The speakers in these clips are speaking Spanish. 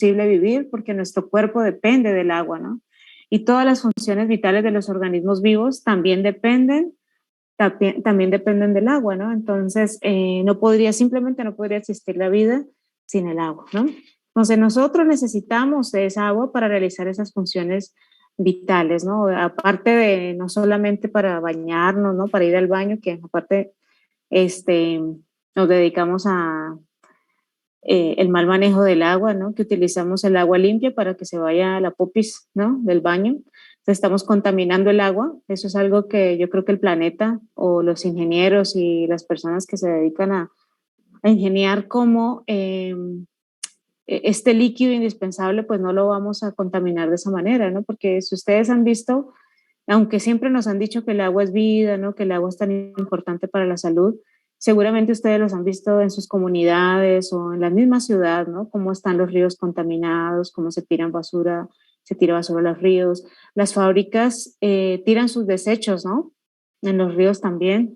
posible vivir porque nuestro cuerpo depende del agua, ¿no? Y todas las funciones vitales de los organismos vivos también dependen del agua, ¿no? Entonces, simplemente no podría existir la vida sin el agua, ¿no? Entonces, nosotros necesitamos de esa agua para realizar esas funciones vitales, ¿no? Aparte de no solamente para bañarnos, ¿no? Para ir al baño, que aparte nos dedicamos a el mal manejo del agua, ¿no? Que utilizamos el agua limpia para que se vaya a la popis, ¿no? Del baño. Entonces estamos contaminando el agua. Eso es algo que yo creo que el planeta o los ingenieros y las personas que se dedican a ingeniar cómo este líquido indispensable, pues no lo vamos a contaminar de esa manera, ¿no? Porque si ustedes han visto, aunque siempre nos han dicho que el agua es vida, ¿no? Que el agua es tan importante para la salud, seguramente ustedes los han visto en sus comunidades o en la misma ciudad, ¿no? Cómo están los ríos contaminados, cómo se tira basura a los ríos. Las fábricas tiran sus desechos, ¿no? En los ríos también.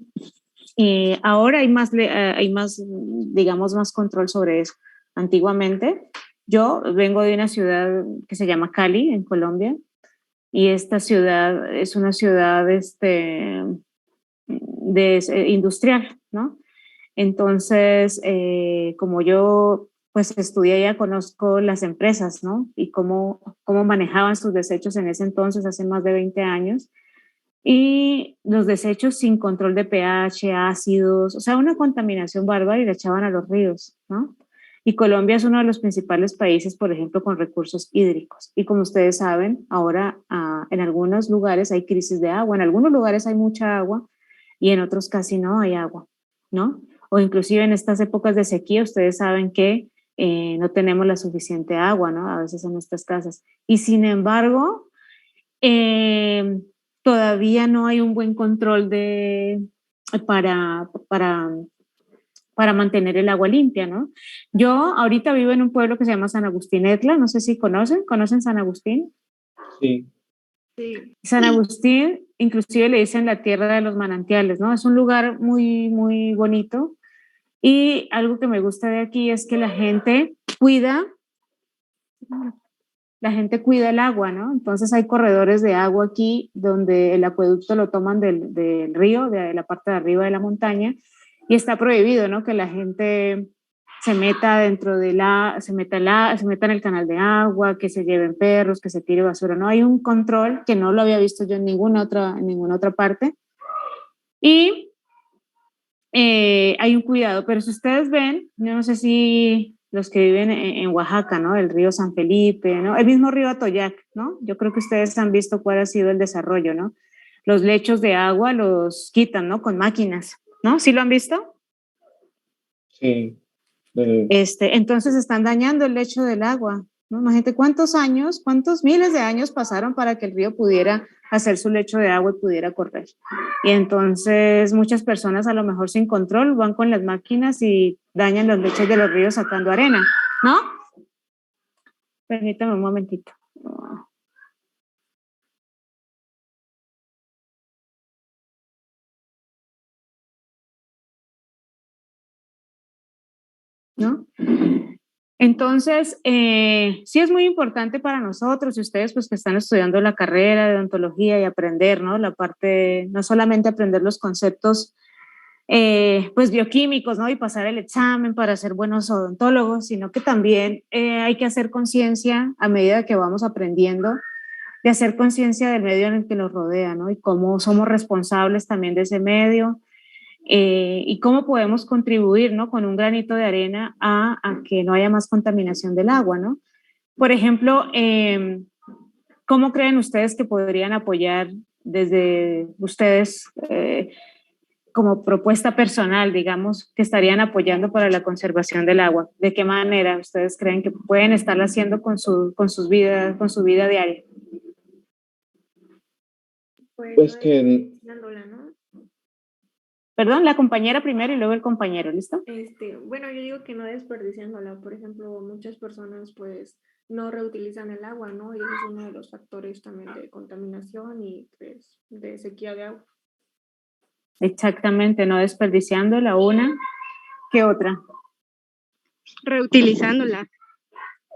Y ahora hay más, digamos, más control sobre eso. Antiguamente, yo vengo de una ciudad que se llama Cali, en Colombia, y esta ciudad es una ciudad industrial, ¿no? Entonces, como yo pues estudié ya, conozco las empresas, ¿no? Y cómo manejaban sus desechos en ese entonces, hace más de 20 años. Y los desechos sin control de pH, ácidos, o sea, una contaminación bárbara y la echaban a los ríos, ¿no? Y Colombia es uno de los principales países, por ejemplo, con recursos hídricos. Y como ustedes saben, ahora en algunos lugares hay crisis de agua, en algunos lugares hay mucha agua y en otros casi no hay agua, ¿no? O inclusive en estas épocas de sequía, ustedes saben que no tenemos la suficiente agua, ¿no? A veces en nuestras casas. Y sin embargo, eh, todavía no hay un buen control para, para, para mantener el agua limpia, ¿no? Yo ahorita vivo en un pueblo que se llama San Agustín Etla, no sé si ¿conocen San Agustín? Sí. Sí. San Agustín, inclusive le dicen la tierra de los manantiales, ¿no? Es un lugar muy, muy bonito y algo que me gusta de aquí es que la gente cuida el agua, ¿no? Entonces hay corredores de agua aquí donde el acueducto lo toman del río, de la parte de arriba de la montaña, y está prohibido, ¿no? Que la gente se meta se meta en el canal de agua, que se lleven perros, que se tire basura. No hay un control que no lo había visto yo en ninguna otra parte. Y hay un cuidado, pero si ustedes ven, yo no sé si los que viven en Oaxaca, ¿no? El río San Felipe, ¿no? El mismo río Atoyac, ¿no? Yo creo que ustedes han visto cuál ha sido el desarrollo, ¿no? Los lechos de agua los quitan, ¿no? Con máquinas, ¿no? ¿Sí lo han visto? Sí. Entonces están dañando el lecho del agua, ¿no? Imagínate cuántos miles de años pasaron para que el río pudiera hacer su lecho de agua y pudiera correr. Y entonces muchas personas a lo mejor sin control van con las máquinas y dañan los lechos de los ríos sacando arena, ¿no? Permítame un momentito. ¿No? Entonces, sí es muy importante para nosotros y ustedes pues que están estudiando la carrera de odontología y aprender, ¿no? La parte, no solamente aprender los conceptos pues bioquímicos, ¿no? Y pasar el examen para ser buenos odontólogos, sino que también hay que hacer conciencia a medida que vamos aprendiendo, de hacer conciencia del medio en el que nos rodea, ¿no? Y cómo somos responsables también de ese medio. Y cómo podemos contribuir, ¿no? Con un granito de arena a que no haya más contaminación del agua, ¿no? Por ejemplo, ¿cómo creen ustedes que podrían apoyar desde ustedes como propuesta personal, digamos, que estarían apoyando para la conservación del agua? ¿De qué manera ustedes creen que pueden estarlo haciendo con su vida diaria? Pues que ¿no? Perdón, la compañera primero y luego el compañero, ¿listo? Bueno, yo digo que no desperdiciándola. Por ejemplo, muchas personas pues no reutilizan el agua, ¿no? Y ese es uno de los factores también de contaminación y pues de sequía de agua. Exactamente, no desperdiciándola una. ¿Qué otra? Reutilizándola.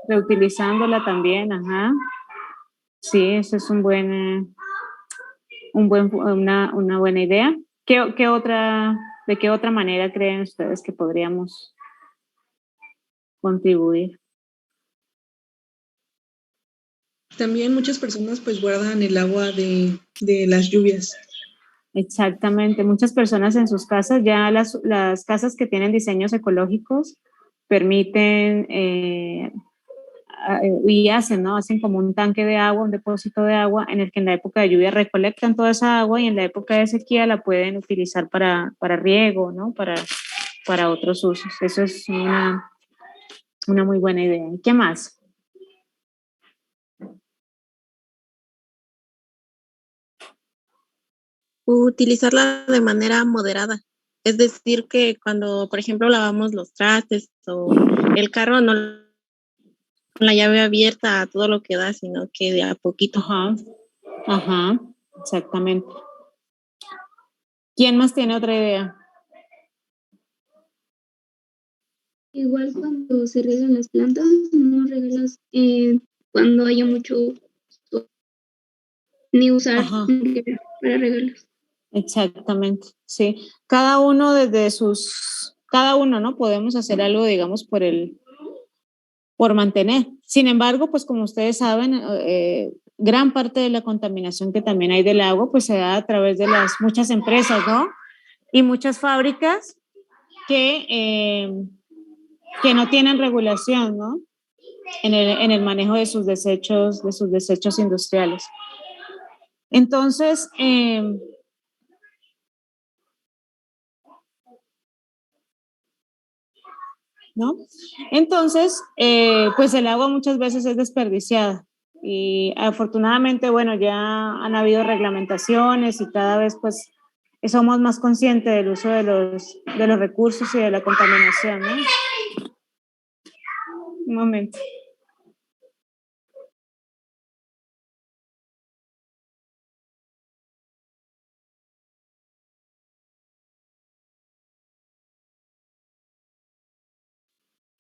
reutilizándola también, ajá. Sí, eso es una buena idea. ¿De qué otra manera creen ustedes que podríamos contribuir? También muchas personas pues guardan el agua de las lluvias. Exactamente, muchas personas en sus casas, ya las casas que tienen diseños ecológicos permiten y hacen, ¿no? Hacen como un tanque de agua, un depósito de agua en el que en la época de lluvia recolectan toda esa agua y en la época de sequía la pueden utilizar para riego, ¿no? Para otros usos. Eso es una muy buena idea. ¿Y qué más? Utilizarla de manera moderada. Es decir, que cuando, por ejemplo, lavamos los trastes o el carro, no con la llave abierta a todo lo que da, sino que de a poquito. Ajá, exactamente. ¿Quién más tiene otra idea? Igual cuando se riegan las plantas, no regarlas cuando haya mucho sol, ni usar manguera para regarlas. Exactamente, sí. Cada uno, ¿no? Podemos hacer algo, digamos, por mantener. Sin embargo, pues como ustedes saben, gran parte de la contaminación que también hay del agua, pues se da a través de las muchas empresas, ¿no? Y muchas fábricas que no tienen regulación, ¿no? En el manejo de sus desechos industriales. Entonces, ¿no? Entonces, pues el agua muchas veces es desperdiciada y afortunadamente, bueno, ya han habido reglamentaciones y cada vez pues somos más conscientes del uso de los recursos y de la contaminación, ¿no? Un momento.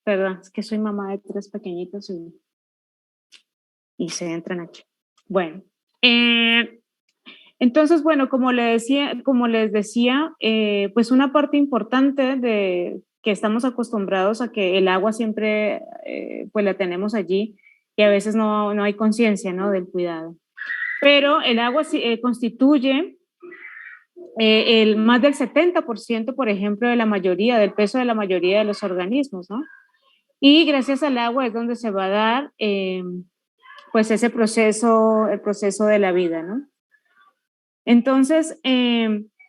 Perdón, es que soy mamá de 3 pequeñitos y se entran aquí. Bueno, entonces, bueno, como les decía, pues una parte importante de que estamos acostumbrados a que el agua siempre pues la tenemos allí y a veces no hay conciencia, ¿no? Del cuidado. Pero el agua constituye más del 70%, por ejemplo, del peso de la mayoría de los organismos, ¿no? Y gracias al agua es donde se va a dar pues el proceso de la vida, ¿no? Entonces,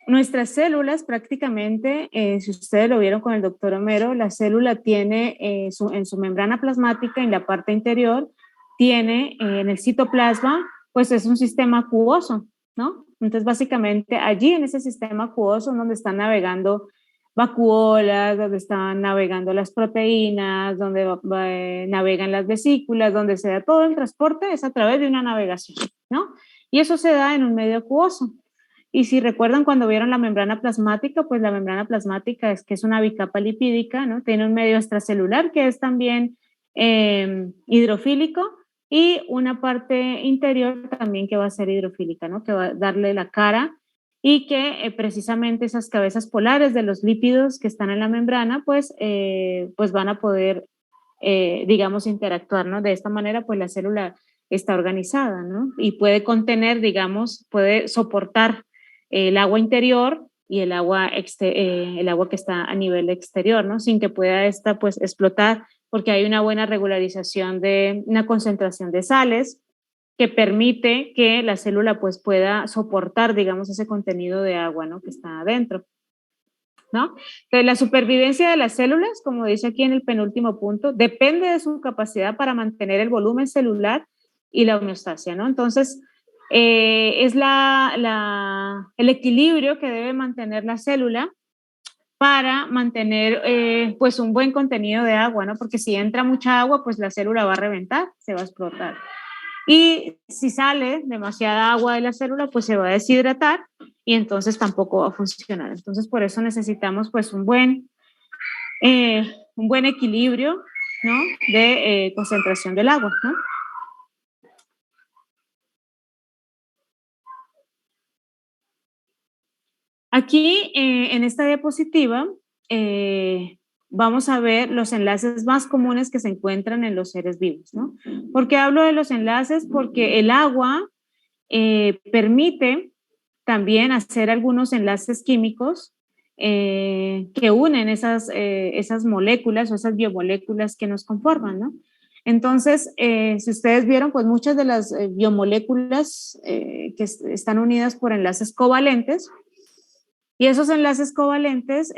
nuestras células prácticamente, si ustedes lo vieron con el doctor Homero, la célula tiene en su membrana plasmática, en la parte interior, tiene en el citoplasma, pues es un sistema acuoso, ¿no? Entonces, básicamente allí en ese sistema acuoso donde están navegando vacuolas, donde están navegando las proteínas, donde navegan las vesículas, donde se da todo el transporte es a través de una navegación, ¿no? Y eso se da en un medio acuoso. Y si recuerdan cuando vieron la membrana plasmática, pues la membrana plasmática es una bicapa lipídica, ¿no? Tiene un medio extracelular que es también hidrofílico y una parte interior también que va a ser hidrofílica, ¿no? Que va a darle la cara y que precisamente esas cabezas polares de los lípidos que están en la membrana, pues van a poder, digamos, interactuar, ¿no? De esta manera, pues la célula está organizada, ¿no? Y puede contener, digamos, puede soportar el agua interior y el agua que está a nivel exterior, ¿no? Sin que pueda esta, pues, explotar, porque hay una buena regularización de una concentración de sales que permite que la célula, pues, pueda soportar, digamos, ese contenido de agua, ¿no? Que está adentro, ¿no? Entonces, la supervivencia de las células, como dice aquí en el penúltimo punto, depende de su capacidad para mantener el volumen celular y la homeostasia, ¿no? Entonces, es el equilibrio que debe mantener la célula para mantener pues un buen contenido de agua, ¿no? Porque si entra mucha agua, pues la célula va a reventar, se va a explotar. Y si sale demasiada agua de la célula, pues se va a deshidratar y entonces tampoco va a funcionar. Entonces, por eso necesitamos pues un buen equilibrio ¿no? De concentración del agua, ¿no? Aquí, en esta diapositiva, vamos a ver los enlaces más comunes que se encuentran en los seres vivos, ¿no? ¿Por qué hablo de los enlaces? Porque el agua permite también hacer algunos enlaces químicos que unen esas moléculas o esas biomoléculas que nos conforman, ¿no? Entonces, si ustedes vieron, pues muchas de las biomoléculas que están unidas por enlaces covalentes, y esos enlaces covalentes,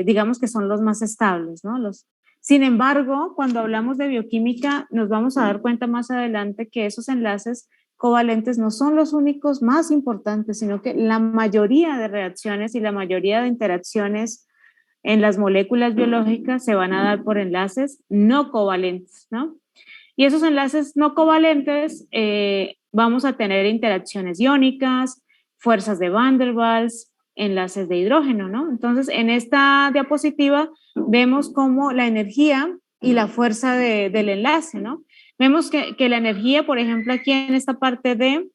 digamos que son los más estables, ¿no? Sin embargo, cuando hablamos de bioquímica, nos vamos a dar cuenta más adelante que esos enlaces covalentes no son los únicos más importantes, sino que la mayoría de reacciones y la mayoría de interacciones en las moléculas biológicas se van a dar por enlaces no covalentes, ¿no? Y esos enlaces no covalentes vamos a tener interacciones iónicas, fuerzas de Van der Waals, enlaces de hidrógeno, ¿no? Entonces, en esta diapositiva vemos cómo la energía y la fuerza del enlace, ¿no? Vemos que la energía, por ejemplo, aquí en esta parte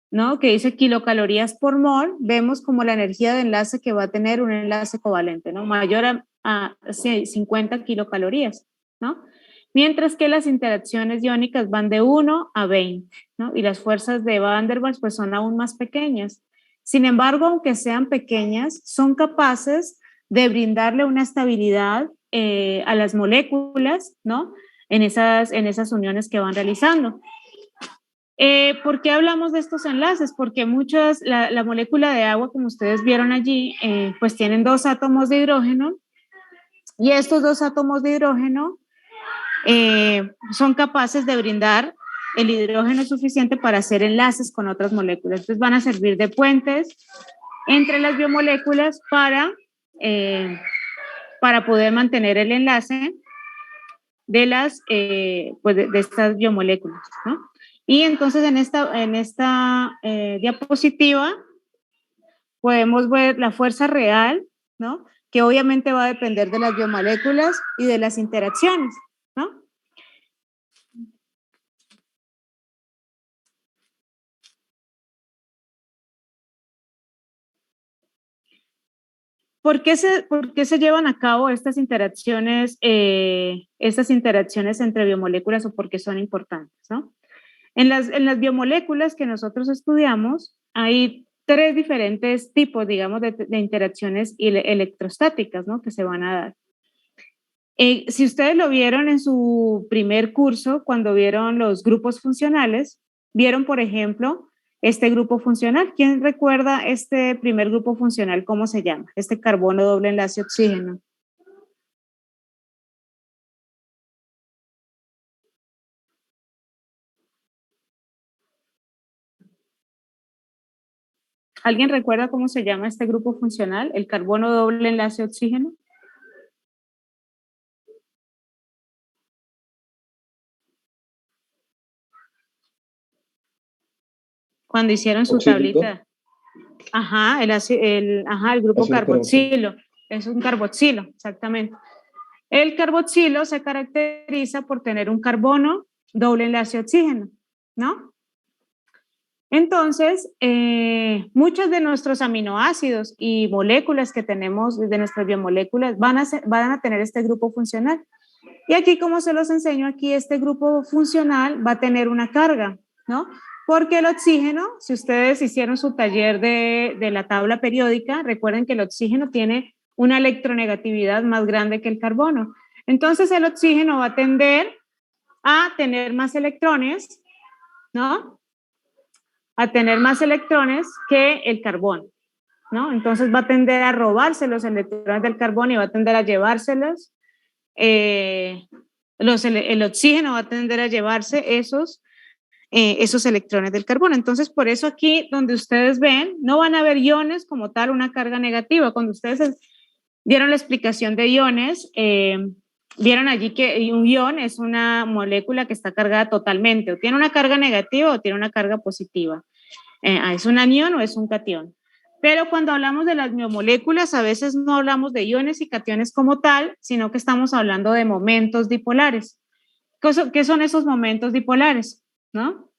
¿no? Que dice kilocalorías por mol, vemos como la energía de enlace que va a tener un enlace covalente, ¿no? Mayor a 50 kilocalorías, ¿no? Mientras que las interacciones iónicas van de 1 a 20, ¿no? Y las fuerzas de Van der Waals pues son aún más pequeñas. Sin embargo, aunque sean pequeñas, son capaces de brindarle una estabilidad a las moléculas, ¿no? En esas uniones que van realizando. ¿Por qué hablamos de estos enlaces? Porque la molécula de agua, como ustedes vieron allí, pues tienen 2 átomos de hidrógeno, y estos 2 átomos de hidrógeno son capaces de brindar el hidrógeno suficiente para hacer enlaces con otras moléculas. Entonces van a servir de puentes entre las biomoléculas para poder mantener el enlace de estas biomoléculas, ¿no? Y entonces en esta diapositiva podemos ver la fuerza real, ¿no? Que obviamente va a depender de las biomoléculas y de las interacciones, ¿no? ¿Por qué se llevan a cabo estas interacciones entre biomoléculas o por qué son importantes, ¿no? En las biomoléculas que nosotros estudiamos hay 3 diferentes tipos, digamos, de interacciones electrostáticas, ¿no? Que se van a dar. Si ustedes lo vieron en su primer curso, cuando vieron los grupos funcionales, vieron, por ejemplo, este grupo funcional. ¿Quién recuerda este primer grupo funcional? ¿Cómo se llama? Este carbono doble enlace oxígeno. ¿Alguien recuerda cómo se llama este grupo funcional? El carbono doble enlace oxígeno. Cuando hicieron su ¿Oxílico? tablita. Ajá, el grupo carboxilo. Es un carboxilo, exactamente. El carboxilo se caracteriza por tener un carbono doble enlace oxígeno, ¿no? Entonces, muchos de nuestros aminoácidos y moléculas que tenemos, de nuestras biomoléculas, van a tener este grupo funcional. Y aquí, como se los enseño, aquí este grupo funcional va a tener una carga, ¿no? Porque el oxígeno, si ustedes hicieron su taller de la tabla periódica, recuerden que el oxígeno tiene una electronegatividad más grande que el carbono. Entonces, el oxígeno va a tender a tener más electrones, ¿no? A tener más electrones que el carbono, ¿no? Entonces va a tender a robarse los electrones del carbono y va a tender a llevárselos. El oxígeno va a tender a llevarse esos electrones del carbono. Entonces, por eso aquí donde ustedes ven, no van a ver iones como tal, una carga negativa. Cuando ustedes dieron la explicación de iones, vieron allí que un ion es una molécula que está cargada totalmente, o tiene una carga negativa o tiene una carga positiva. ¿Es un anión o es un catión? Pero cuando hablamos de las biomoléculas, a veces no hablamos de iones y cationes como tal, sino que estamos hablando de momentos dipolares. ¿Qué son esos momentos dipolares? ¿No?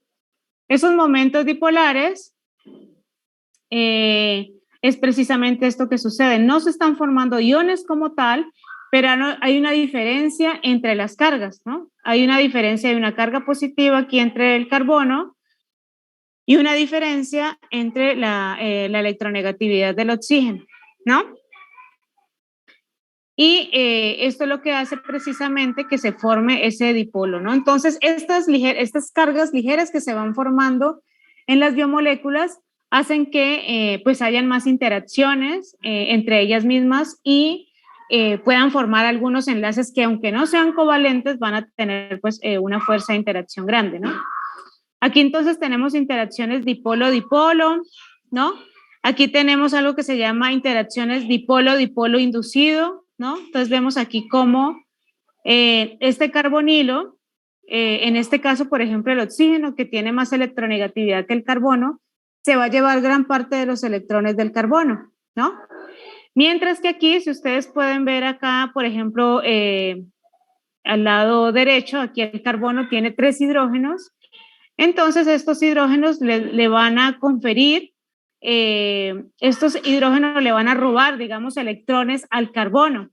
Esos momentos dipolares es precisamente esto que sucede. No se están formando iones como tal, pero hay una diferencia entre las cargas, ¿no? Hay una diferencia, hay una carga positiva aquí entre el carbono y una diferencia entre la electronegatividad del oxígeno, ¿no? Y esto es lo que hace precisamente que se forme ese dipolo, ¿no? Entonces, estas cargas ligeras que se van formando en las biomoléculas hacen que pues hayan más interacciones entre ellas mismas y puedan formar algunos enlaces que, aunque no sean covalentes, van a tener pues una fuerza de interacción grande, ¿no? Aquí entonces tenemos interacciones dipolo-dipolo, ¿no? Aquí tenemos algo que se llama interacciones dipolo-dipolo inducido, ¿no? Entonces vemos aquí cómo este carbonilo, en este caso, por ejemplo, el oxígeno, que tiene más electronegatividad que el carbono, se va a llevar gran parte de los electrones del carbono, ¿no? Mientras que aquí, si ustedes pueden ver acá, por ejemplo, al lado derecho, aquí el carbono tiene 3 hidrógenos. Entonces, estos hidrógenos le van a conferir, estos hidrógenos le van a robar, digamos, electrones al carbono,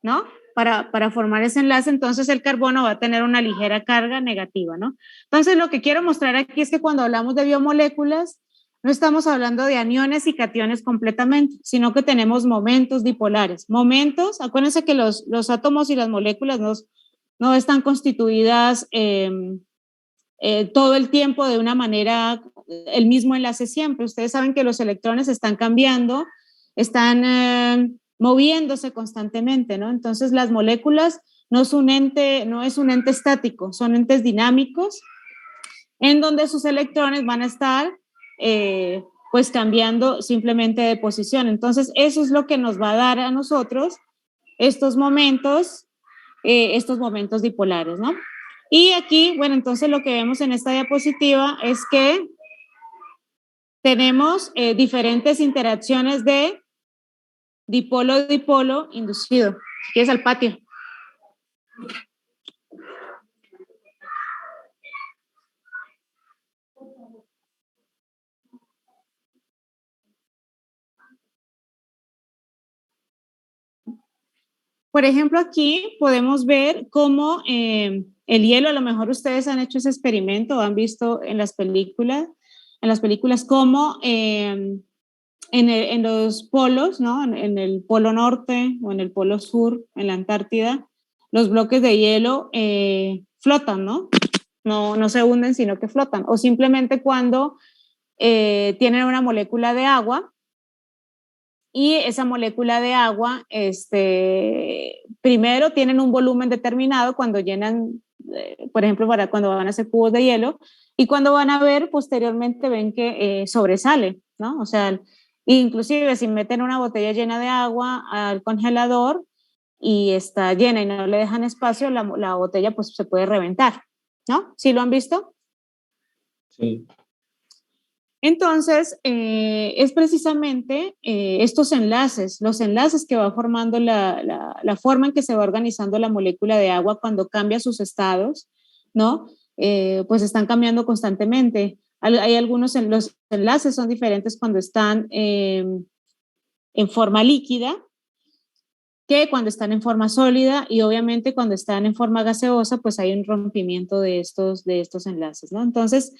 ¿no? Para formar ese enlace, entonces el carbono va a tener una ligera carga negativa, ¿no? Entonces, lo que quiero mostrar aquí es que cuando hablamos de biomoléculas, no estamos hablando de aniones y cationes completamente, sino que tenemos momentos dipolares. Momentos, acuérdense que los átomos y las moléculas no están constituidas todo el tiempo de una manera, el mismo enlace siempre. Ustedes saben que los electrones están cambiando, están moviéndose constantemente, ¿no? Entonces las moléculas no es un ente estático, son entes dinámicos en donde sus electrones van a estar pues cambiando simplemente de posición. Entonces eso es lo que nos va a dar a nosotros estos momentos dipolares, ¿no? Y aquí, bueno, entonces lo que vemos en esta diapositiva es que tenemos diferentes interacciones de dipolo-dipolo inducido. Si quieres al patio. Por ejemplo, aquí podemos ver cómo el hielo, a lo mejor ustedes han hecho ese experimento, han visto en las películas cómo en los polos, ¿no? En el polo norte o en el polo sur, en la Antártida, los bloques de hielo flotan, ¿no? No se hunden, sino que flotan. O simplemente cuando tienen una molécula de agua y esa molécula de agua, primero tienen un volumen determinado cuando llenan, por ejemplo, cuando van a hacer cubos de hielo, y cuando van a ver, posteriormente ven que sobresale, ¿no? O sea, inclusive si meten una botella llena de agua al congelador y está llena y no le dejan espacio, la botella pues se puede reventar, ¿no? ¿Sí lo han visto? Sí. Entonces, es precisamente estos enlaces, los enlaces que va formando la forma en que se va organizando la molécula de agua cuando cambia sus estados, ¿no? Pues están cambiando constantemente. Hay algunos, los enlaces son diferentes cuando están en forma líquida que cuando están en forma sólida, y obviamente cuando están en forma gaseosa, pues hay un rompimiento de estos enlaces, ¿no? Entonces,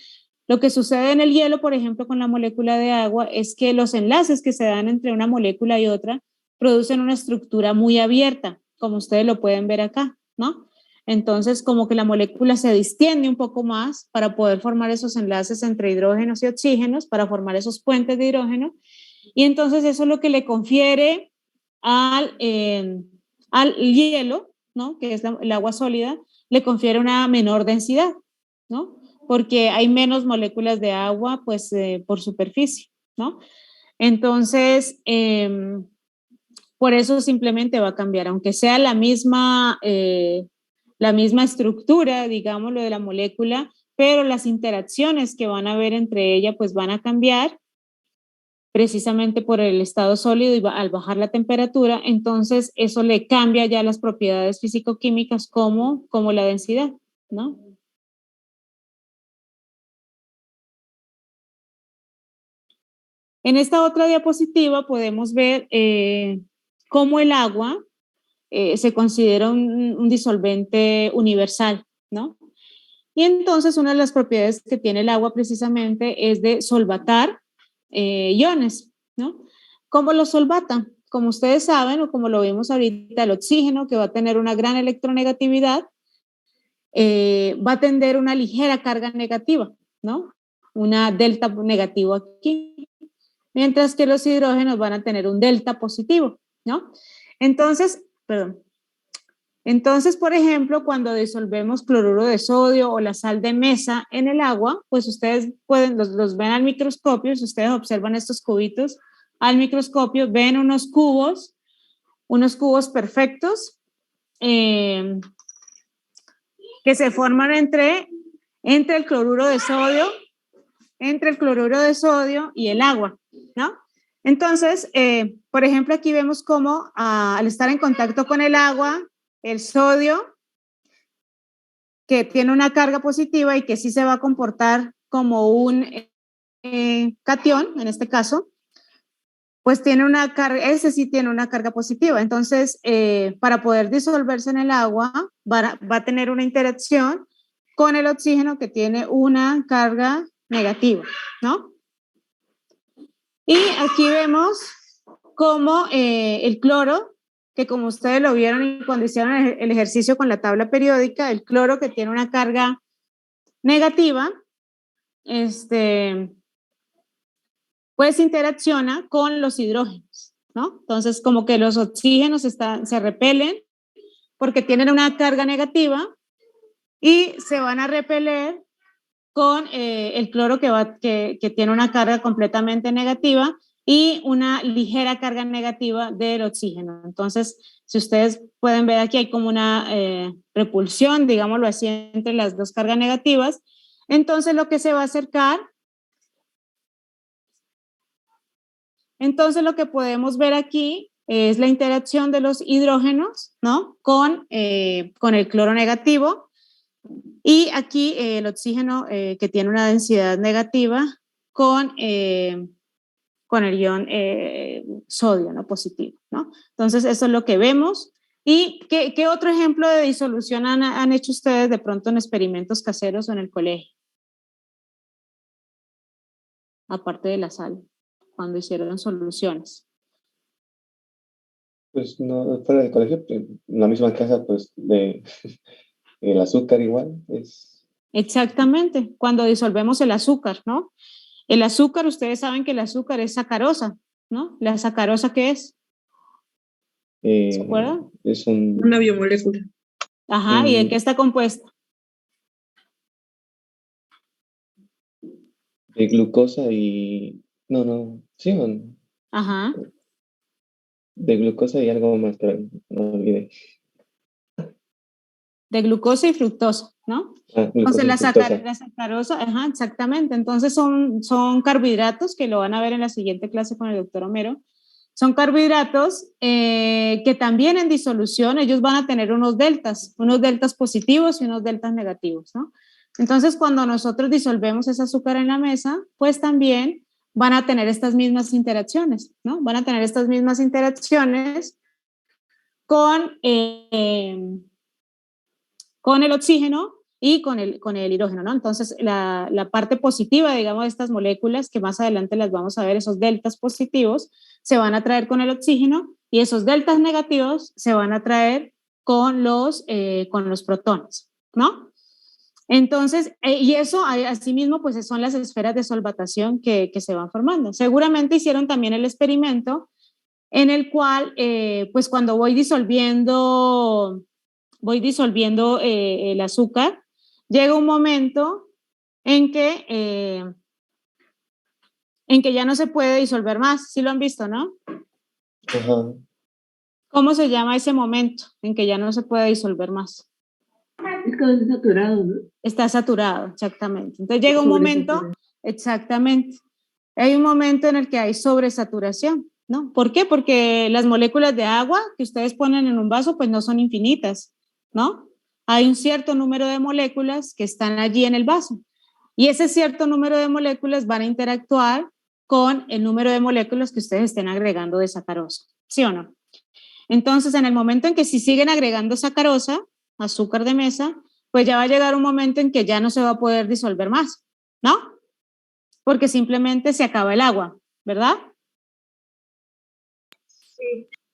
lo que sucede en el hielo, por ejemplo, con la molécula de agua, es que los enlaces que se dan entre una molécula y otra producen una estructura muy abierta, como ustedes lo pueden ver acá, ¿no? Entonces, como que la molécula se distiende un poco más para poder formar esos enlaces entre hidrógenos y oxígenos, para formar esos puentes de hidrógeno, y entonces eso es lo que le confiere al hielo, ¿no? Que es el agua sólida, le confiere una menor densidad, ¿no? Porque hay menos moléculas de agua, pues, por superficie, ¿no? Entonces, por eso simplemente va a cambiar, aunque sea la misma estructura, digámoslo, de la molécula, pero las interacciones que van a haber entre ellas, pues, van a cambiar, precisamente por el estado sólido y al bajar la temperatura, entonces eso le cambia ya las propiedades físico-químicas como la densidad, ¿no? En esta otra diapositiva podemos ver cómo el agua se considera un disolvente universal, ¿no? Y entonces una de las propiedades que tiene el agua precisamente es de solvatar iones, ¿no? ¿Cómo lo solvata? Como ustedes saben, o como lo vimos ahorita, el oxígeno, que va a tener una gran electronegatividad, va a tener una ligera carga negativa, ¿no? Una delta negativo aquí, mientras que los hidrógenos van a tener un delta positivo, ¿no? Entonces, por ejemplo, cuando disolvemos cloruro de sodio o la sal de mesa en el agua, pues ustedes pueden, los ven al microscopio, si ustedes observan estos cubitos al microscopio, ven unos cubos perfectos que se forman entre el cloruro de sodio, y el agua, ¿no? Entonces, por ejemplo, aquí vemos cómo al estar en contacto con el agua, el sodio, que tiene una carga positiva y que sí se va a comportar como un catión, en este caso, pues tiene una carga, ese sí tiene una carga positiva. Entonces, para poder disolverse en el agua, va a tener una interacción con el oxígeno que tiene una carga negativa, ¿no? Y aquí vemos cómo el cloro, que como ustedes lo vieron cuando hicieron el ejercicio con la tabla periódica, el cloro que tiene una carga negativa, pues interacciona con los hidrógenos, ¿no? Entonces, como que los oxígenos se repelen porque tienen una carga negativa y se van a repeler con el cloro que tiene una carga completamente negativa y una ligera carga negativa del oxígeno. Entonces, si ustedes pueden ver aquí, hay como una repulsión, digámoslo así, entre las dos cargas negativas. Entonces, lo que se va a acercar, entonces lo que podemos ver aquí es la interacción de los hidrógenos, ¿no? Con el cloro negativo. Y aquí el oxígeno que tiene una densidad negativa con el ion sodio, ¿no? Positivo, ¿no? Entonces, eso es lo que vemos. ¿Y qué otro ejemplo de disolución han hecho ustedes de pronto en experimentos caseros o en el colegio? Aparte de la sal, cuando hicieron soluciones. Pues no, fuera del colegio, pues, en la misma casa, pues, el azúcar igual es. Exactamente, cuando disolvemos el azúcar, ¿no? El azúcar, ustedes saben que el azúcar es sacarosa, ¿no? ¿La sacarosa qué es? ¿Se acuerdan? Es una biomolécula. Ajá, ¿y de qué está compuesta? De glucosa y. No, sí, no. Ajá. De glucosa y algo más, pero no olvidé. De glucosa y fructosa, ¿no? Entonces la sacarosa, ajá, exactamente. Entonces son carbohidratos que lo van a ver en la siguiente clase con el doctor Homero. Son carbohidratos que también en disolución ellos van a tener unos deltas positivos y unos deltas negativos, ¿no? Entonces cuando nosotros disolvemos ese azúcar en la mesa, pues también van a tener estas mismas interacciones, ¿no? Van a tener estas mismas interacciones con el oxígeno y con el hidrógeno, ¿no? Entonces, la parte positiva, digamos, de estas moléculas, que más adelante las vamos a ver, esos deltas positivos, se van a traer con el oxígeno y esos deltas negativos se van a traer con los protones, ¿no? Entonces, y eso, asimismo, pues son las esferas de solvatación que se van formando. Seguramente hicieron también el experimento en el cual, pues cuando voy disolviendo el azúcar, llega un momento en que ya no se puede disolver más. ¿Sí lo han visto, no? Ajá. ¿Cómo se llama ese momento en que ya no se puede disolver más? Está saturado, ¿no? Está saturado, exactamente. Entonces llega un momento, exactamente. hay un momento en el que hay sobresaturación, ¿no? ¿Por qué? Porque las moléculas de agua que ustedes ponen en un vaso, pues no son infinitas, ¿no? Hay un cierto número de moléculas que están allí en el vaso. Y ese cierto número de moléculas van a interactuar con el número de moléculas que ustedes estén agregando de sacarosa, ¿sí o no? Entonces, en el momento en que si siguen agregando sacarosa, azúcar de mesa, pues ya va a llegar un momento en que ya no se va a poder disolver más, ¿no? Porque simplemente se acaba el agua, ¿verdad?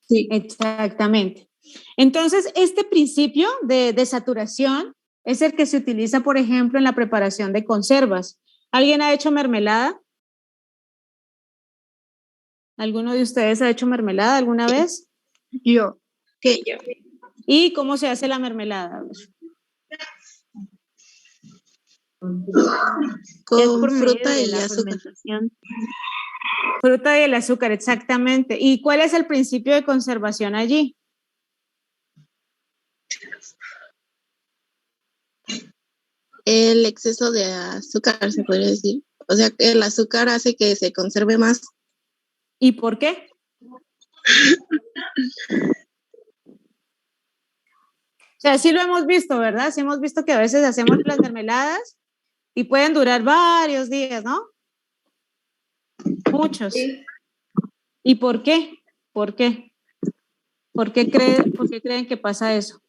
Sí. Exactamente. Entonces, este principio de saturación es el que se utiliza, por ejemplo, en la preparación de conservas. ¿Alguien ha hecho mermelada? ¿Alguno de ustedes ha hecho mermelada alguna vez? Yo. ¿Qué? Yo. ¿Y cómo se hace la mermelada? Con por medio fruta de y la azúcar. fermentación. Fruta y el azúcar, exactamente. ¿Y cuál es el principio de conservación allí? El exceso de azúcar, se podría decir. O sea, el azúcar hace que se conserve más. ¿Y por qué? O sea, sí lo hemos visto, ¿verdad? Sí hemos visto que a veces hacemos las mermeladas y pueden durar varios días, ¿no? Muchos. ¿Y por qué? ¿Por qué? ¿Por qué creen que pasa eso?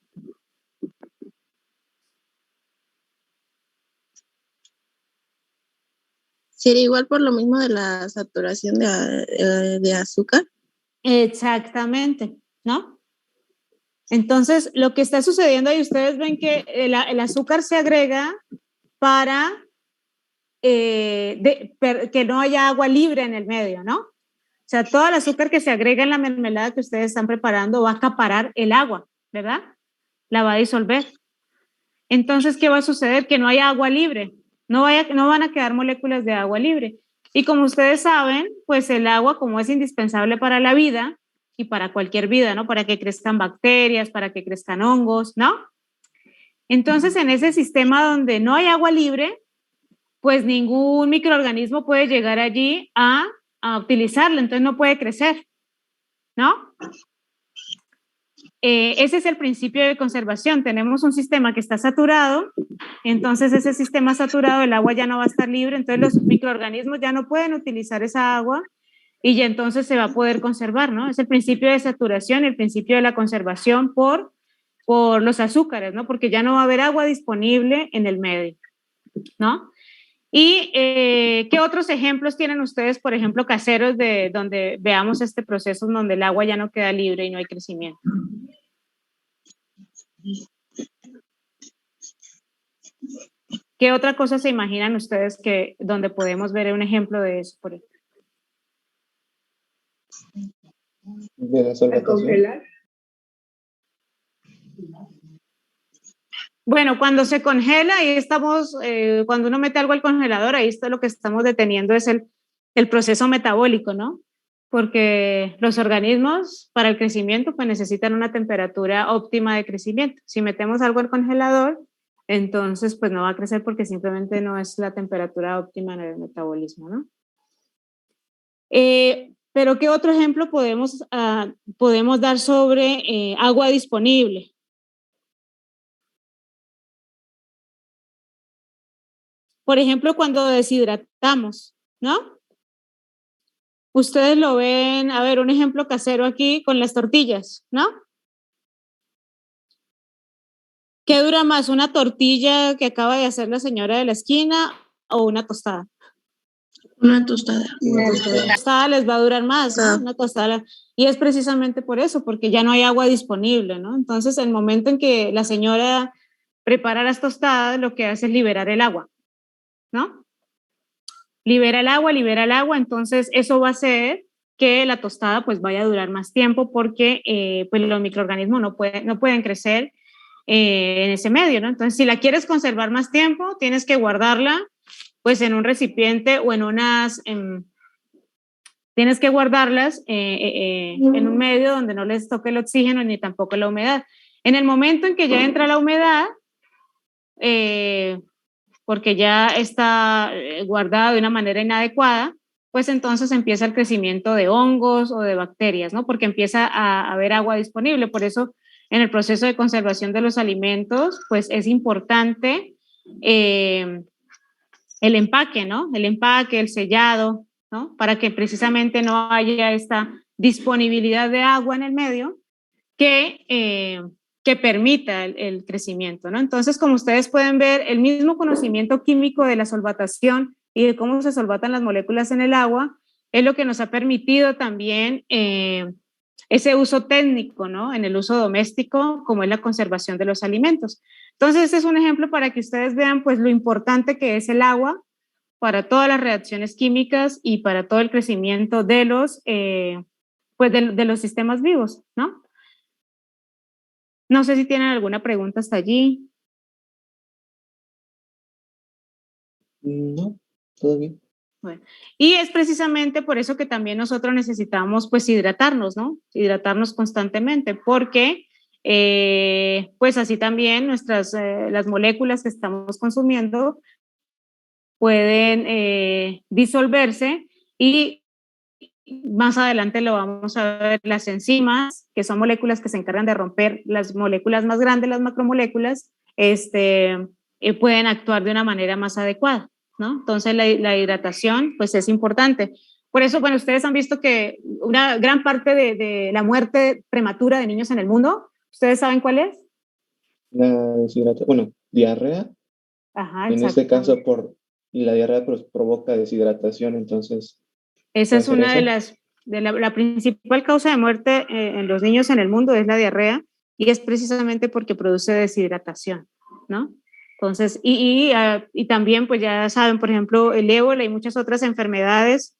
¿Sería igual por lo mismo de la saturación de azúcar? Exactamente, ¿no? Entonces, lo que está sucediendo ahí, ustedes ven que el azúcar se agrega para que no haya agua libre en el medio, ¿no? O sea, todo el azúcar que se agrega en la mermelada que ustedes están preparando va a acaparar el agua, ¿verdad? La va a disolver. Entonces, ¿qué va a suceder? Que no hay agua libre, no van a quedar moléculas de agua libre. Y como ustedes saben, pues el agua, como es indispensable para la vida y para cualquier vida, ¿no? Para que crezcan bacterias, para que crezcan hongos, ¿no? Entonces, en ese sistema donde no hay agua libre, pues ningún microorganismo puede llegar allí a utilizarlo, entonces no puede crecer, ¿no? Ese es el principio de conservación. Tenemos un sistema que está saturado, entonces ese sistema saturado, el agua ya no va a estar libre, entonces los microorganismos ya no pueden utilizar esa agua y ya entonces se va a poder conservar, ¿no? Es el principio de saturación, el principio de la conservación por los azúcares, ¿no? Porque ya no va a haber agua disponible en el medio, ¿no? ¿Y qué otros ejemplos tienen ustedes, por ejemplo, caseros de donde veamos este proceso en donde el agua ya no queda libre y no hay crecimiento? ¿Qué otra cosa se imaginan ustedes que donde podemos ver un ejemplo de eso? Por ejemplo? De la solvatación. Congelar. Bueno, cuando se congela, ahí estamos, cuando uno mete algo al congelador, ahí está lo que estamos deteniendo es el proceso metabólico, ¿no? Porque los organismos para el crecimiento pues necesitan una temperatura óptima de crecimiento. Si metemos algo al congelador, entonces pues no va a crecer porque simplemente no es la temperatura óptima en el metabolismo, ¿no? Pero ¿qué otro ejemplo podemos dar sobre agua disponible? Por ejemplo, cuando deshidratamos, ¿no? Ustedes lo ven, a ver, un ejemplo casero aquí con las tortillas, ¿no? ¿Qué dura más, una tortilla que acaba de hacer la señora de la esquina o una tostada? Una tostada. Una tostada les va a durar más, ¿no? Una tostada. Y es precisamente por eso, porque ya no hay agua disponible, ¿no? Entonces, el momento en que la señora prepara las tostadas, lo que hace es liberar el agua, ¿no? Libera el agua, entonces eso va a hacer que la tostada pues vaya a durar más tiempo porque pues los microorganismos no pueden crecer en ese medio, ¿no? Entonces, si la quieres conservar más tiempo, tienes que guardarla pues en un recipiente o tienes que guardarlas en un medio donde no les toque el oxígeno ni tampoco la humedad. En el momento en que ya entra la humedad, porque ya está guardada de una manera inadecuada, pues entonces empieza el crecimiento de hongos o de bacterias, ¿no? Porque empieza a haber agua disponible. Por eso, en el proceso de conservación de los alimentos, pues es importante el empaque, ¿no? El empaque, el sellado, ¿no? Para que precisamente no haya esta disponibilidad de agua en el medio que permita el crecimiento, ¿no? Entonces, como ustedes pueden ver, el mismo conocimiento químico de la solvatación y de cómo se solvatan las moléculas en el agua es lo que nos ha permitido también ese uso técnico, ¿no? En el uso doméstico, como es la conservación de los alimentos. Entonces, este es un ejemplo para que ustedes vean, pues, lo importante que es el agua para todas las reacciones químicas y para todo el crecimiento de los, pues, de los sistemas vivos, ¿no? No sé si tienen alguna pregunta hasta allí. No, todo bien. Bueno, y es precisamente por eso que también nosotros necesitamos pues hidratarnos, ¿no? Hidratarnos constantemente, porque pues así también las moléculas que estamos consumiendo pueden disolverse y más adelante lo vamos a ver, las enzimas, que son moléculas que se encargan de romper las moléculas más grandes, las macromoléculas, pueden actuar de una manera más adecuada, ¿no? Entonces la hidratación pues es importante. Por eso, bueno, ustedes han visto que una gran parte de la muerte prematura de niños en el mundo, ¿ustedes saben cuál es? La deshidratación, bueno, diarrea, Ajá, en este exactamente. caso la diarrea pues, provoca deshidratación, entonces, Esa ¿puede es ser una eso? la principal causa de muerte en los niños en el mundo es la diarrea y es precisamente porque produce deshidratación, ¿no? Entonces, y también pues ya saben, por ejemplo, el ébola y muchas otras enfermedades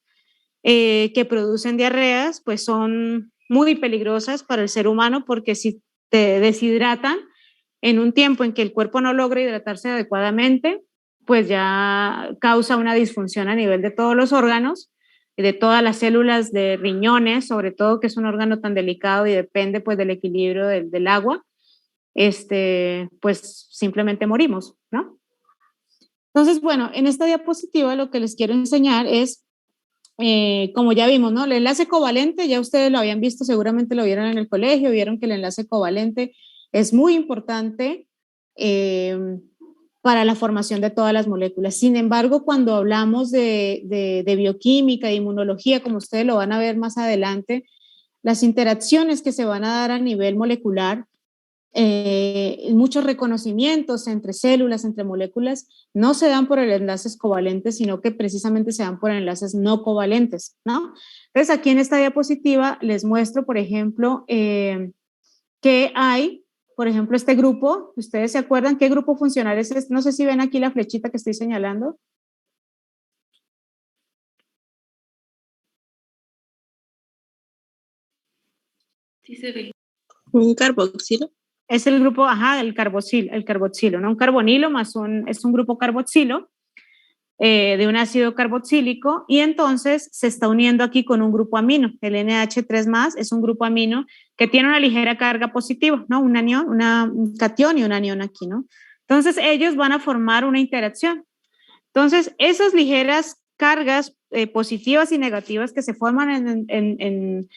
que producen diarreas, pues son muy peligrosas para el ser humano porque si te deshidratan en un tiempo en que el cuerpo no logra hidratarse adecuadamente, pues ya causa una disfunción a nivel de todos los órganos, de todas las células de riñones, sobre todo que es un órgano tan delicado y depende pues del equilibrio del agua, pues simplemente morimos, ¿no? Entonces, bueno, en esta diapositiva lo que les quiero enseñar es, como ya vimos, ¿no? El enlace covalente, ya ustedes lo habían visto, seguramente lo vieron en el colegio, vieron que el enlace covalente es muy importante eh, para la formación de todas las moléculas. Sin embargo, cuando hablamos de bioquímica, de inmunología, como ustedes lo van a ver más adelante, las interacciones que se van a dar a nivel molecular, muchos reconocimientos entre células, entre moléculas, no se dan por el enlaces covalentes, sino que precisamente se dan por enlaces no covalentes, ¿no? Entonces, aquí en esta diapositiva les muestro, por ejemplo, que hay, por ejemplo, este grupo, ¿ustedes se acuerdan qué grupo funcional es este? No sé si ven aquí la flechita que estoy señalando. Sí se ve. Un carboxilo. Es el grupo, ajá, el carboxilo, ¿no? Un carbonilo es un grupo carboxilo de un ácido carboxílico y entonces se está uniendo aquí con un grupo amino. El NH3+ es un grupo amino que tiene una ligera carga positiva, ¿no? Un anión, un catión y un anión aquí, ¿no? Entonces ellos van a formar una interacción. Entonces esas ligeras cargas positivas y negativas que se forman en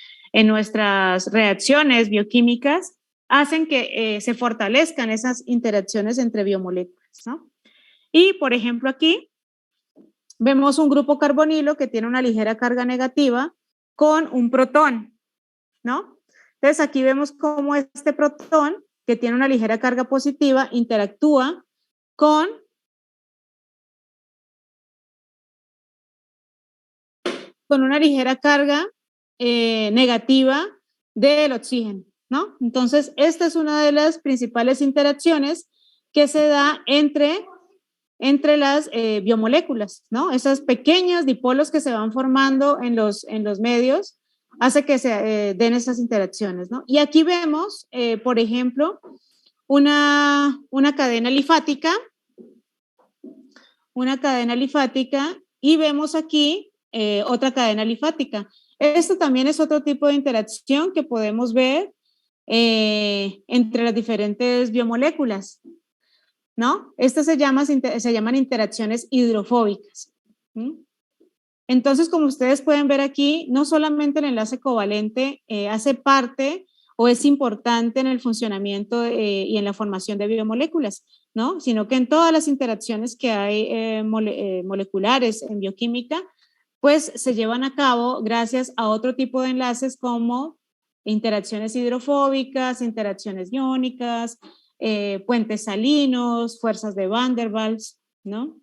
nuestras reacciones bioquímicas hacen que se fortalezcan esas interacciones entre biomoléculas, ¿no? Y, por ejemplo, aquí vemos un grupo carbonilo que tiene una ligera carga negativa con un protón, ¿no? Entonces, aquí vemos cómo este protón, que tiene una ligera carga positiva, interactúa con una ligera carga negativa del oxígeno, ¿no? Entonces, esta es una de las principales interacciones que se da entre las biomoléculas, ¿no? Esos pequeños dipolos que se van formando en los medios hace que se den esas interacciones, ¿no? Y aquí vemos, por ejemplo, una cadena alifática, y vemos aquí otra cadena alifática. Esto también es otro tipo de interacción que podemos ver entre las diferentes biomoléculas, ¿no? Estas se llaman interacciones hidrofóbicas. ¿Sí? Entonces, como ustedes pueden ver aquí, no solamente el enlace covalente hace parte o es importante en el funcionamiento y en la formación de biomoléculas, ¿no? Sino que en todas las interacciones que hay moleculares en bioquímica, pues se llevan a cabo gracias a otro tipo de enlaces como interacciones hidrofóbicas, interacciones iónicas, puentes salinos, fuerzas de Van der Waals, ¿no?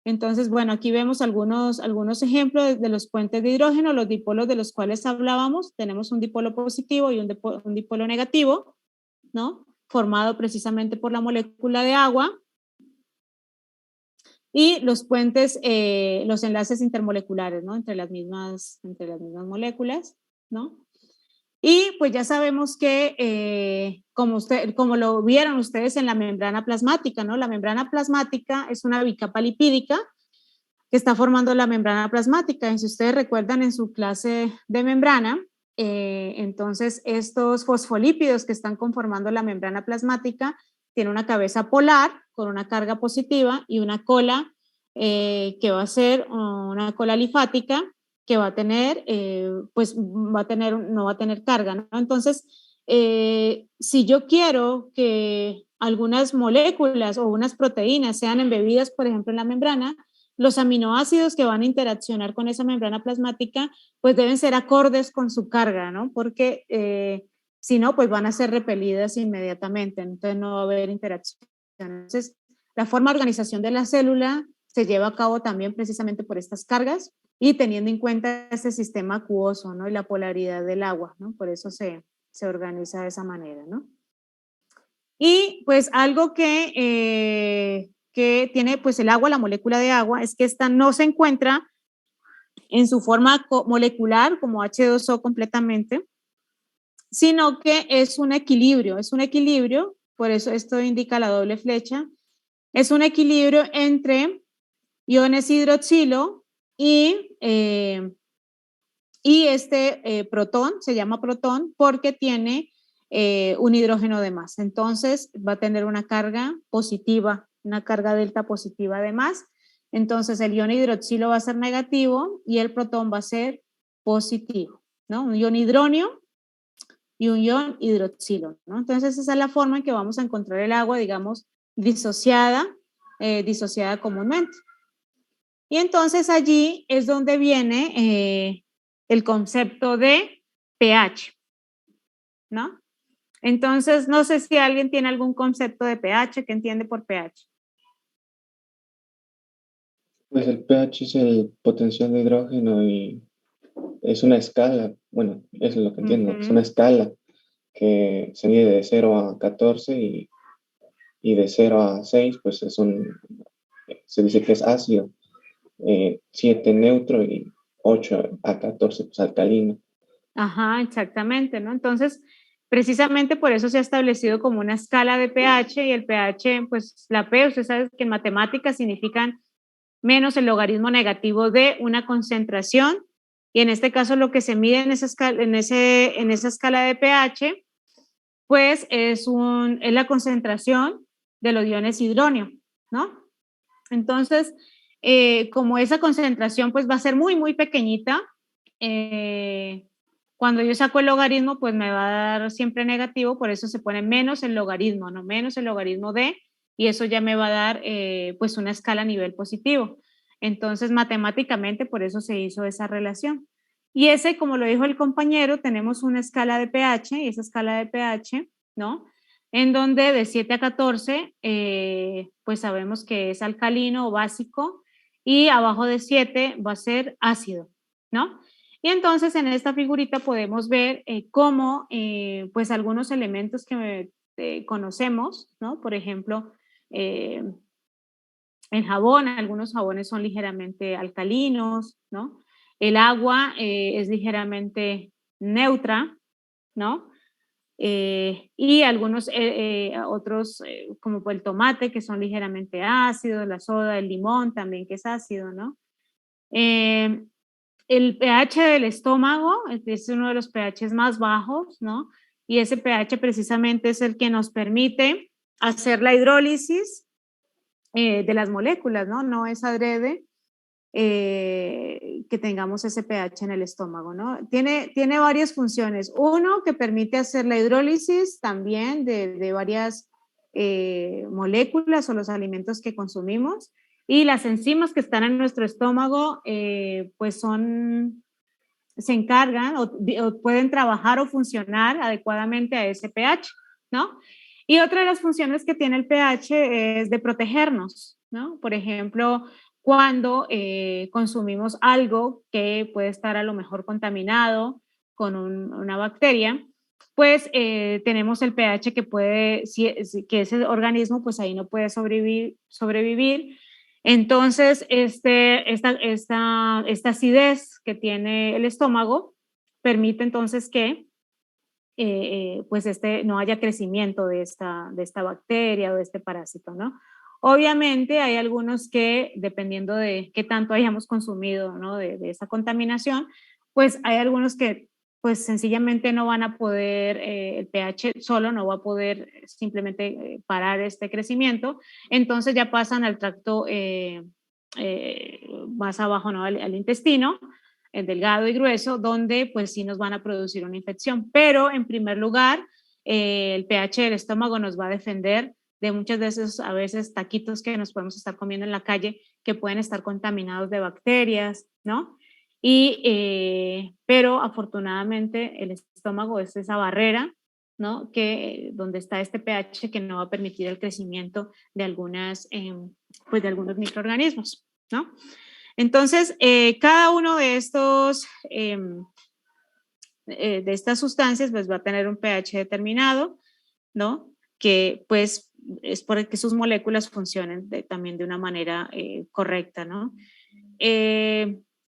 Entonces, bueno, aquí vemos algunos ejemplos de los puentes de hidrógeno, los dipolos de los cuales hablábamos. Tenemos un dipolo positivo y un dipolo negativo, ¿no? Formado precisamente por la molécula de agua. Y los puentes, los enlaces intermoleculares, ¿no? Entre las mismas moléculas, ¿no? Y pues ya sabemos que, como lo vieron ustedes en la membrana plasmática, ¿no? La membrana plasmática es una bicapa lipídica que está formando la membrana plasmática. Y si ustedes recuerdan en su clase de membrana, entonces estos fosfolípidos que están conformando la membrana plasmática tienen una cabeza polar con una carga positiva y una cola que va a ser una cola linfática que va a tener, pues no va a tener carga, ¿no? Entonces, si yo quiero que algunas moléculas o unas proteínas sean embebidas, por ejemplo, en la membrana, los aminoácidos que van a interaccionar con esa membrana plasmática, pues deben ser acordes con su carga, ¿no? Porque si no, pues van a ser repelidas inmediatamente, entonces no va a haber interacción. Entonces, la forma de organización de la célula se lleva a cabo también precisamente por estas cargas y teniendo en cuenta este sistema acuoso, ¿no? Y la polaridad del agua, ¿no? Por eso se organiza de esa manera, ¿no? Y pues algo que tiene pues el agua, la molécula de agua, es que esta no se encuentra en su forma molecular como H2O completamente, sino que es un equilibrio, por eso esto indica la doble flecha, es un equilibrio entre iones hidroxilo y este protón, se llama protón porque tiene un hidrógeno de más. Entonces va a tener una carga positiva, una carga delta positiva además. Entonces el ion hidroxilo va a ser negativo y el protón va a ser positivo, ¿no? Un ion hidronio y un ion hidroxilo, ¿no? Entonces esa es la forma en que vamos a encontrar el agua, digamos, disociada comúnmente. Y entonces allí es donde viene el concepto de pH, ¿no? Entonces, no sé si alguien tiene algún concepto de pH, ¿qué entiende por pH? Pues el pH es el potencial de hidrógeno y es una escala, bueno, eso es lo que entiendo, es una escala que se mide de 0 a 14 y de 0 a 6, pues se dice que es ácido, 7 neutro y 8 a 14, pues alcalino. Ajá, exactamente, ¿no? Entonces, precisamente por eso se ha establecido como una escala de pH y el pH, pues la P, usted sabe que en matemáticas significan menos el logaritmo negativo de una concentración y en este caso lo que se mide en esa escala de pH, pues es la concentración de los iones hidróneo, ¿no? Entonces, como esa concentración pues va a ser muy, muy pequeñita, cuando yo saco el logaritmo, pues me va a dar siempre negativo, por eso se pone menos el logaritmo, ¿no? Menos el logaritmo de, y eso ya me va a dar pues una escala a nivel positivo. Entonces, matemáticamente, por eso se hizo esa relación. Y ese, como lo dijo el compañero, tenemos una escala de pH, y esa escala de pH, ¿no? En donde de 7 a 14, pues sabemos que es alcalino o básico, y abajo de 7 va a ser ácido, ¿no? Y entonces en esta figurita podemos ver cómo pues algunos elementos que conocemos, ¿no? Por ejemplo, el jabón, algunos jabones son ligeramente alcalinos, ¿no? El agua es ligeramente neutra, ¿no? Y algunos otros, como el tomate, que son ligeramente ácidos, la soda, el limón también, que es ácido, ¿no? El pH del estómago es uno de los pHs más bajos, ¿no? Y ese pH precisamente es el que nos permite hacer la hidrólisis de las moléculas, ¿no? No es adrede, que tengamos ese pH en el estómago, ¿no? Tiene varias funciones. Uno, que permite hacer la hidrólisis también de varias moléculas o los alimentos que consumimos, y las enzimas que están en nuestro estómago, pues se encargan o pueden trabajar o funcionar adecuadamente a ese pH, ¿no? Y otra de las funciones que tiene el pH es de protegernos, ¿no? Por ejemplo, cuando consumimos algo que puede estar a lo mejor contaminado con una bacteria, pues tenemos el pH que puede, que ese organismo pues ahí no puede sobrevivir. Entonces, esta acidez que tiene el estómago permite entonces que pues no haya crecimiento de esta bacteria o de este parásito, ¿no? Obviamente hay algunos que, dependiendo de qué tanto hayamos consumido, ¿no? de esa contaminación, pues hay algunos que pues sencillamente no van a poder, el pH solo no va a poder simplemente parar este crecimiento, entonces ya pasan al tracto más abajo, ¿no? al intestino, el delgado y grueso, donde pues sí nos van a producir una infección. Pero en primer lugar, el pH del estómago nos va a defender de muchas veces, a veces, taquitos que nos podemos estar comiendo en la calle que pueden estar contaminados de bacterias, ¿no? Pero afortunadamente el estómago es esa barrera, ¿no? Donde está este pH que no va a permitir el crecimiento de pues de algunos microorganismos, ¿no? Entonces, cada uno de de estas sustancias pues va a tener un pH determinado, ¿no? Que pues es por el que sus moléculas funcionen también de una manera correcta, ¿no?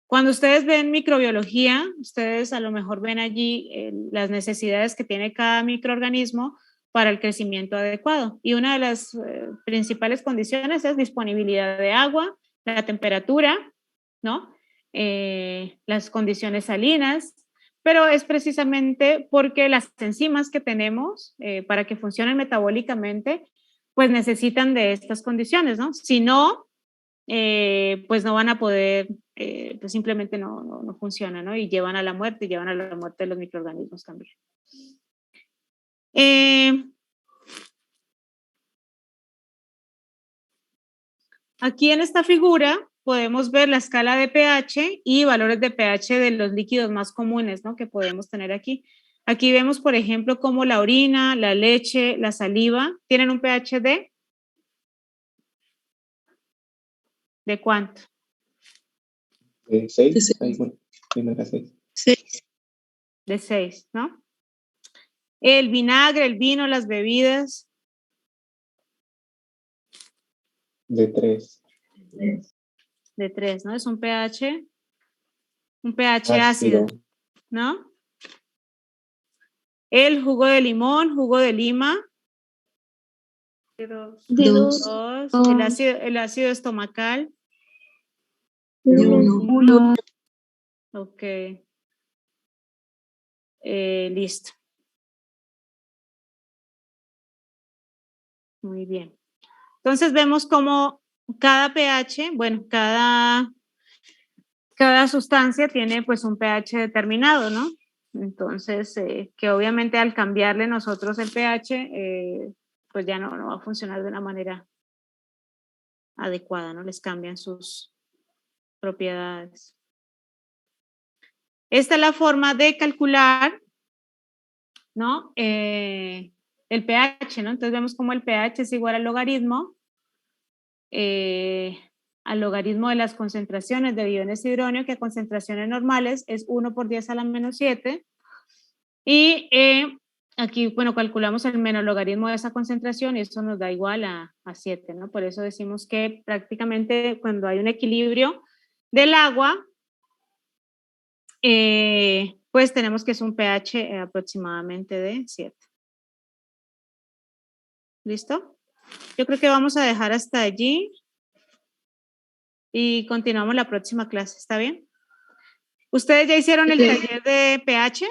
Cuando ustedes ven microbiología, ustedes a lo mejor ven allí las necesidades que tiene cada microorganismo para el crecimiento adecuado. Y una de las principales condiciones es disponibilidad de agua, la temperatura, ¿no? Las condiciones salinas, pero es precisamente porque las enzimas que tenemos para que funcionen metabólicamente, pues necesitan de estas condiciones, ¿no? Si no, pues no van a poder, pues simplemente no funciona, ¿no? Y llevan a la muerte de los microorganismos también. Aquí en esta figura podemos ver la escala de pH y valores de pH de los líquidos más comunes, ¿no? Que podemos tener aquí. Aquí vemos, por ejemplo, cómo la orina, la leche, la saliva tienen un pH ¿de cuánto? De 6. Ahí, bueno, primera 6. 6. De 6, ¿no? El vinagre, el vino, las bebidas. De 3. De 3, ¿no? Es un pH ácido, ¿no? El jugo de limón, jugo de lima. De 2. El ácido estomacal. De 1. Ok. Listo. Muy bien. Entonces vemos cómo cada pH, bueno, cada sustancia tiene pues un pH determinado, ¿no? Entonces, que obviamente al cambiarle nosotros el pH, pues ya no va a funcionar de una manera adecuada, ¿no? Les cambian sus propiedades. Esta es la forma de calcular, ¿no? El pH, ¿no? Entonces vemos como el pH es igual al logaritmo de las concentraciones de iones hidróneo, que a concentraciones normales es 1/10⁻⁷. Y aquí, bueno, calculamos el menor logaritmo de esa concentración y eso nos da igual a 7, ¿no? Por eso decimos que prácticamente cuando hay un equilibrio del agua, pues tenemos que es un pH aproximadamente de 7. ¿Listo? Yo creo que vamos a dejar hasta allí y continuamos la próxima clase, ¿está bien? ¿Ustedes ya hicieron el taller de pH?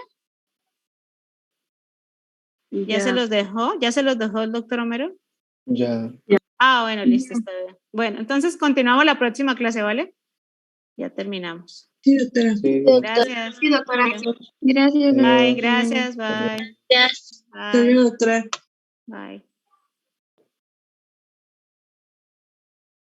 ¿Ya se los dejó? ¿Ya se los dejó el doctor Homero? Ya. Ah, bueno, listo, está bien. Bueno, entonces continuamos la próxima clase, ¿vale? Ya terminamos. Sí, doctora. Sí, Gracias. Sí, doctora. Gracias. Gracias. Bye, Adiós. gracias, bye. Gracias. Hasta Bye. luego, doctora. Bye.